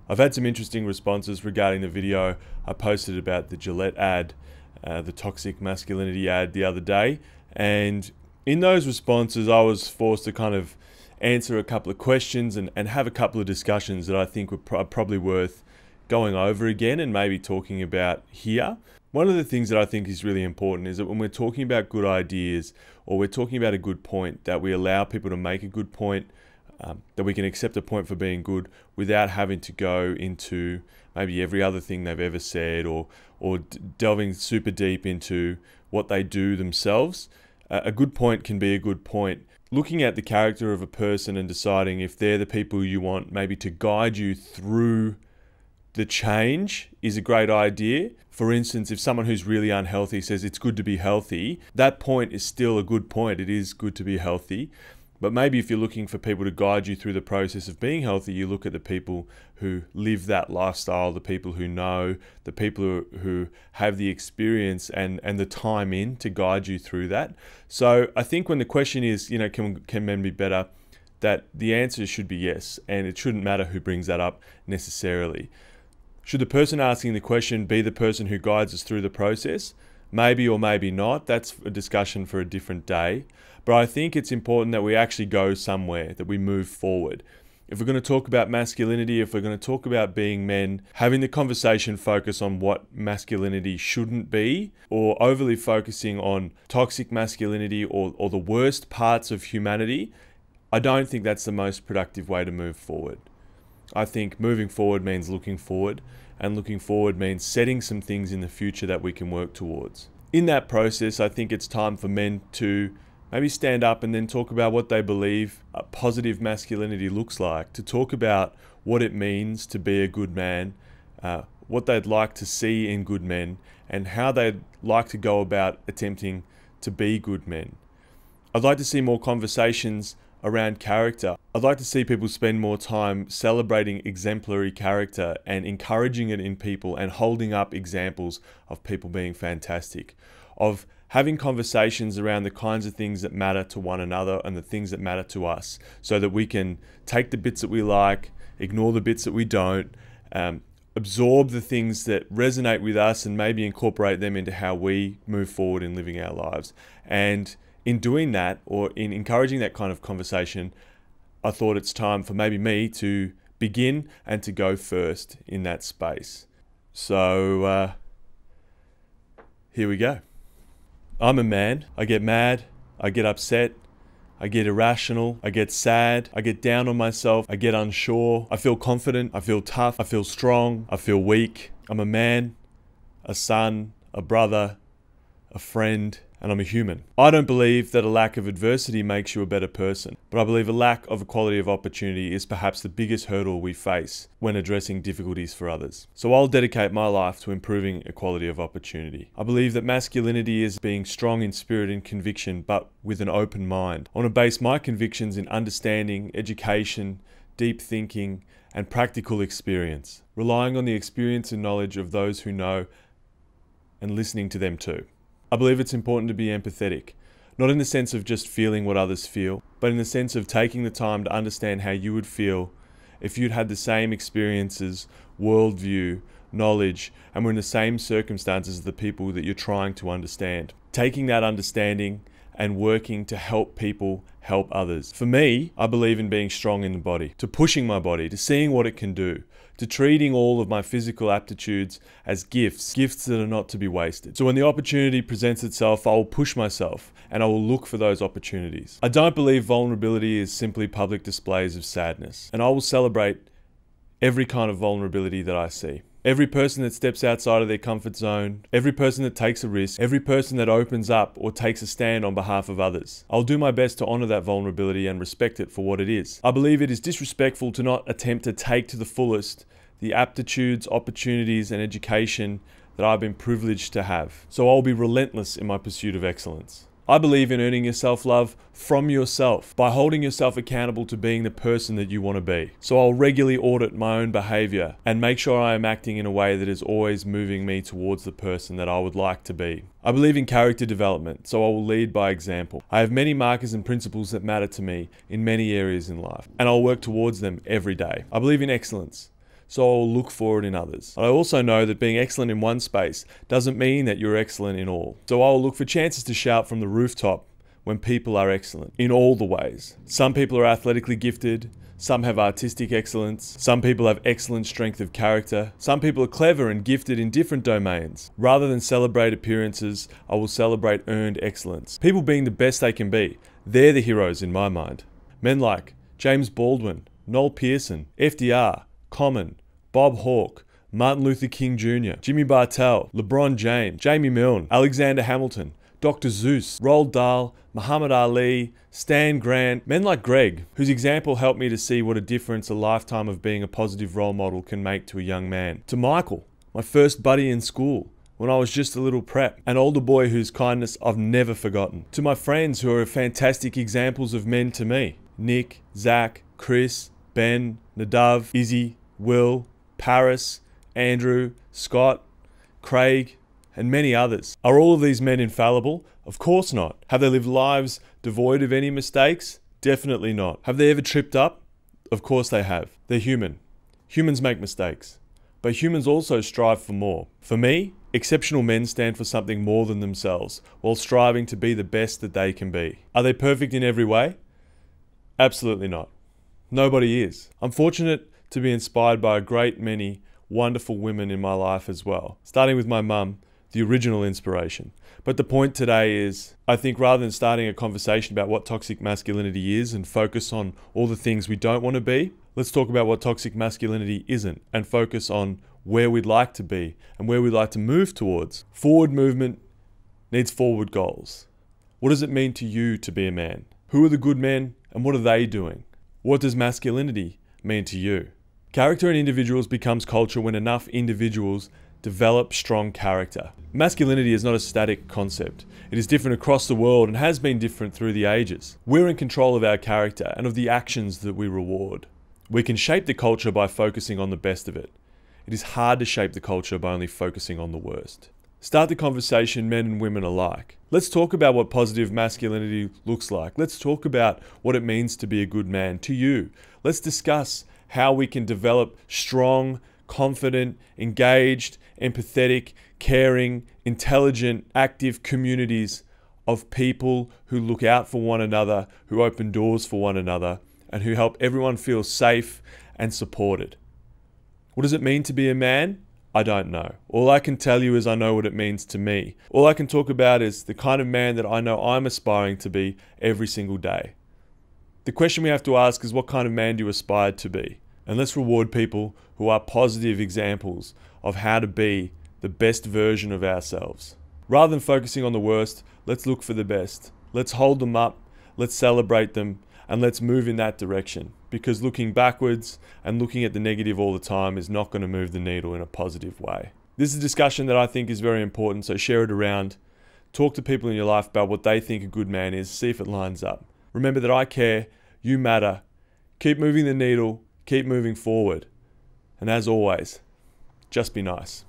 I've had some interesting responses regarding the video I posted about the Gillette ad, the toxic masculinity ad the other day. And in those responses, I was forced to kind of answer a couple of questions and have a couple of discussions that I think were probably worth going over again and maybe talking about here. One of the things that I think is really important is that when we're talking about good ideas or we're talking about a good point, that we allow people to make a good point, that we can accept a point for being good without having to go into maybe every other thing they've ever said or delving super deep into what they do themselves. A good point can be a good point. Looking at the character of a person and deciding if they're the people you want maybe to guide you through the change is a great idea. For instance, if someone who's really unhealthy says it's good to be healthy, that point is still a good point. It is good to be healthy. But maybe if you're looking for people to guide you through the process of being healthy, you look at the people who live that lifestyle, the people who know, the people who have the experience and the time in to guide you through that. So I think when the question is, can men be better, that the answer should be yes, and it shouldn't matter who brings that up necessarily. Should the person asking the question be the person who guides us through the process? Maybe or maybe not. That's a discussion for a different day. But I think it's important that we actually go somewhere, that we move forward. If we're going to talk about masculinity, if we're going to talk about being men, having the conversation focus on what masculinity shouldn't be, or overly focusing on toxic masculinity or the worst parts of humanity, I don't think that's the most productive way to move forward. I think moving forward means looking forward, and looking forward means setting some things in the future that we can work towards. In that process, I think it's time for men to maybe stand up and then talk about what they believe a positive masculinity looks like, to talk about what it means to be a good man, what they'd like to see in good men, and how they'd like to go about attempting to be good men. I'd like to see more conversations around character. I'd like to see people spend more time celebrating exemplary character and encouraging it in people and holding up examples of people being fantastic, of having conversations around the kinds of things that matter to one another and the things that matter to us, so that we can take the bits that we like, ignore the bits that we don't, absorb the things that resonate with us and maybe incorporate them into how we move forward in living our lives. And in doing that, or in encouraging that kind of conversation, I thought it's time for maybe me to begin and to go first in that space. So here we go. I'm a man. I get mad. I get upset. I get irrational. I get sad. I get down on myself. I get unsure. I feel confident. I feel tough. I feel strong. I feel weak. I'm a man, a son, a brother, a friend, and I'm a human. I don't believe that a lack of adversity makes you a better person, but I believe a lack of equality of opportunity is perhaps the biggest hurdle we face when addressing difficulties for others. So I'll dedicate my life to improving equality of opportunity. I believe that masculinity is being strong in spirit and conviction, but with an open mind. I want to base my convictions in understanding, education, deep thinking, and practical experience, relying on the experience and knowledge of those who know and listening to them too. I believe it's important to be empathetic, not in the sense of just feeling what others feel, but in the sense of taking the time to understand how you would feel if you'd had the same experiences, worldview, knowledge, and were in the same circumstances as the people that you're trying to understand. Taking that understanding and working to help people help others. For me, I believe in being strong in the body, to pushing my body, to seeing what it can do, to treating all of my physical aptitudes as gifts that are not to be wasted. So when the opportunity presents itself, I will push myself and I will look for those opportunities. I don't believe vulnerability is simply public displays of sadness, and I will celebrate every kind of vulnerability that I see. Every person that steps outside of their comfort zone, every person that takes a risk, every person that opens up or takes a stand on behalf of others. I'll do my best to honor that vulnerability and respect it for what it is. I believe it is disrespectful to not attempt to take to the fullest the aptitudes, opportunities, and education that I've been privileged to have. So I'll be relentless in my pursuit of excellence. I believe in earning your self-love from yourself by holding yourself accountable to being the person that you want to be. So I'll regularly audit my own behaviour and make sure I am acting in a way that is always moving me towards the person that I would like to be. I believe in character development, so I will lead by example. I have many markers and principles that matter to me in many areas in life, and I'll work towards them every day. I believe in excellence. so I'll look for it in others. I also know that being excellent in one space doesn't mean that you're excellent in all. So I'll look for chances to shout from the rooftop when people are excellent in all the ways. Some people are athletically gifted, some have artistic excellence, some people have excellent strength of character, some people are clever and gifted in different domains. Rather than celebrate appearances, I will celebrate earned excellence. People being the best they can be, they're the heroes in my mind. Men like James Baldwin, Noel Pearson, FDR, Common, Bob Hawke, Martin Luther King Jr., Jimmy Bartell, LeBron James, Jamie Milne, Alexander Hamilton, Dr. Zeus, Roald Dahl, Muhammad Ali, Stan Grant, men like Greg, whose example helped me to see what a difference a lifetime of being a positive role model can make to a young man. To Michael, my first buddy in school, when I was just a little prep, an older boy whose kindness I've never forgotten. To my friends who are fantastic examples of men to me. Nick, Zach, Chris, Ben, Nadav, Izzy, Will, Paris, Andrew, Scott, Craig, and many others. Are all of these men infallible? Of course not. Have they lived lives devoid of any mistakes? Definitely not. Have they ever tripped up? Of course they have. They're human. Humans make mistakes. But humans also strive for more. For me, exceptional men stand for something more than themselves, while striving to be the best that they can be. Are they perfect in every way? Absolutely not. Nobody is. I'm fortunate to be inspired by a great many wonderful women in my life as well, starting with my mum, the original inspiration. But the point today is, I think rather than starting a conversation about what toxic masculinity is and focus on all the things we don't want to be, let's talk about what toxic masculinity isn't and focus on where we'd like to be and where we'd like to move towards. Forward movement needs forward goals. What does it mean to you to be a man? Who are the good men and what are they doing? What does masculinity mean to you? Character in individuals becomes culture when enough individuals develop strong character. Masculinity is not a static concept. It is different across the world and has been different through the ages. We're in control of our character and of the actions that we reward. We can shape the culture by focusing on the best of it. It is hard to shape the culture by only focusing on the worst. Start the conversation, men and women alike. Let's talk about what positive masculinity looks like. Let's talk about what it means to be a good man to you. Let's discuss how we can develop strong, confident, engaged, empathetic, caring, intelligent, active communities of people who look out for one another, who open doors for one another, and who help everyone feel safe and supported. What does it mean to be a man? I don't know. All I can tell you is I know what it means to me. All I can talk about is the kind of man that I know I'm aspiring to be every single day. The question we have to ask is, what kind of man do you aspire to be? And let's reward people who are positive examples of how to be the best version of ourselves. Rather than focusing on the worst, let's look for the best. Let's hold them up, let's celebrate them, and let's move in that direction. Because looking backwards and looking at the negative all the time is not going to move the needle in a positive way. This is a discussion that I think is very important, so share it around. Talk to people in your life about what they think a good man is, see if it lines up. Remember that I care, you matter. Keep moving the needle, keep moving forward. And as always, just be nice.